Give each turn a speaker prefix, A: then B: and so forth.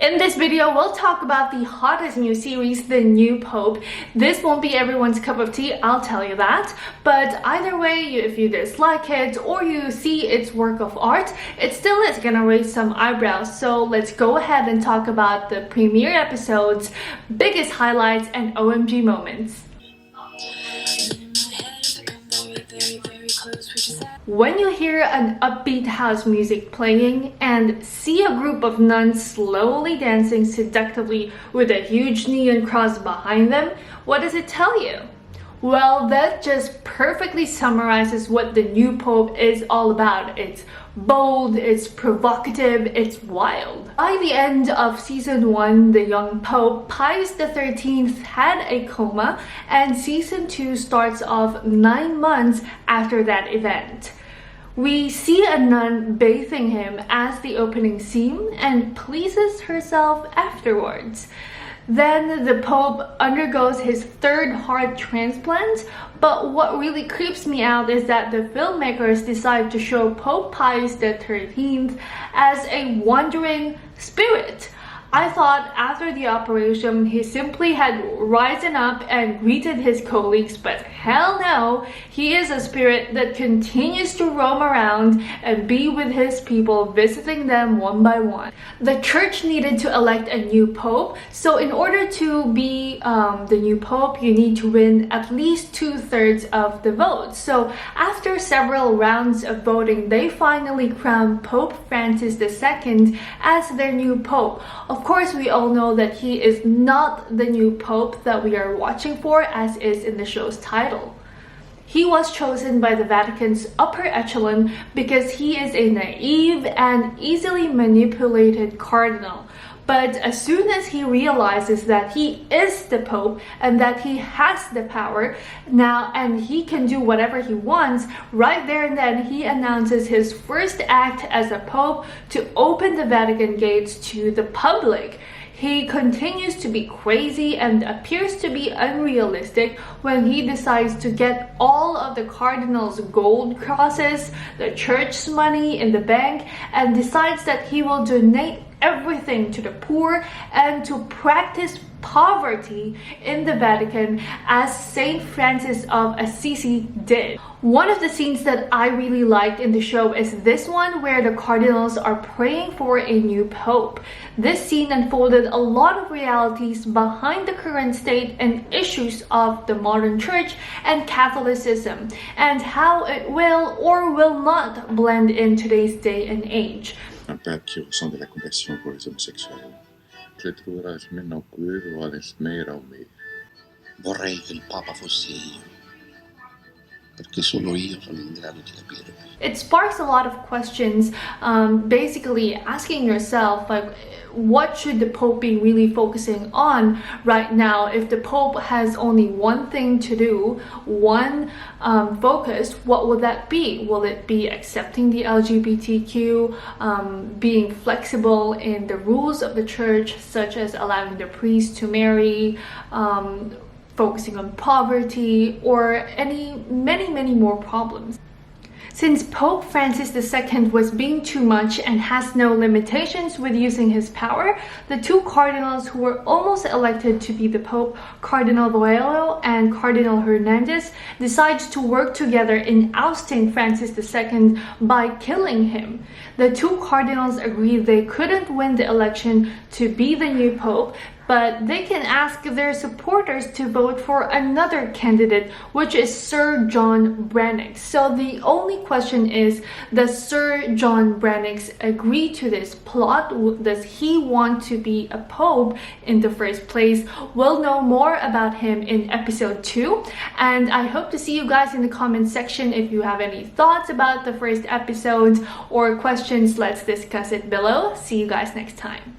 A: In this video, we'll talk about the hottest new series, The New Pope. This won't be everyone's cup of tea, I'll tell you that. But either way, if you dislike it or you see its work of art, it still is gonna raise some eyebrows. So let's go ahead and talk about the premiere episodes, biggest highlights, and OMG moments. When you hear an upbeat house music playing and see a group of nuns slowly dancing seductively with a huge neon cross behind them, what does it tell you? Well, that just perfectly summarizes what the new Pope is all about. It's bold, it's provocative, it's wild. By the end of season 1, the young Pope, Pius XIII, had a coma, and season 2 starts off 9 months after that event. We see a nun bathing him as the opening scene and pleases herself afterwards. Then the Pope undergoes his 3rd heart transplant, but what really creeps me out is that the filmmakers decide to show Pope Pius XIII as a wandering spirit. I thought after the operation he simply had risen up and greeted his colleagues, but hell no, he is a spirit that continues to roam around and be with his people, visiting them one by one. The church needed to elect a new pope, so in order to be the new pope, you need to win at least 2/3 of the vote. So after several rounds of voting, they finally crowned Pope Francis II as their new pope. Of course, we all know that he is not the new pope that we are watching for, as is in the show's title. He was chosen by the Vatican's upper echelon because he is a naive and easily manipulated cardinal. But as soon as he realizes that he is the Pope and that he has the power now and he can do whatever he wants, right there and then he announces his first act as a Pope to open the Vatican gates to the public. He continues to be crazy and appears to be unrealistic when he decides to get all of the cardinals' gold crosses, the church's money in the bank, and decides that he will donate everything to the poor and to practice poverty in the Vatican as Saint Francis of Assisi did. One of the scenes that I really liked in the show is this one where the cardinals are praying for a new pope. This scene unfolded a lot of realities behind the current state and issues of the modern church and Catholicism and how it will or will not blend in today's day and age.
B: Un père qui ressent de la compassion pour les homosexuels. Je le troverai meno qui vuole smera o me.
C: Vorrei che il Papa fossi io, perché solo io sono in grado di capire.
A: It sparks a lot of questions, basically asking yourself, like, what should the Pope be really focusing on right now? If the Pope has only one thing to do, one focus, what will that be? Will it be accepting the LGBTQ, being flexible in the rules of the church, such as allowing the priests to marry, focusing on poverty, or many more problems? Since Pope Francis II was being too much and has no limitations with using his power, the 2 cardinals who were almost elected to be the Pope, Cardinal Boello and Cardinal Hernandez, decided to work together in ousting Francis II by killing him. The 2 cardinals agreed they couldn't win the election to be the new Pope, but they can ask their supporters to vote for another candidate, which is Sir John Brannix. So the only question is, does Sir John Brannix agree to this plot? Does he want to be a pope in the first place? We'll know more about him in episode 2, and I hope to see you guys in the comment section. If you have any thoughts about the first episode or questions, let's discuss it below. See you guys next time.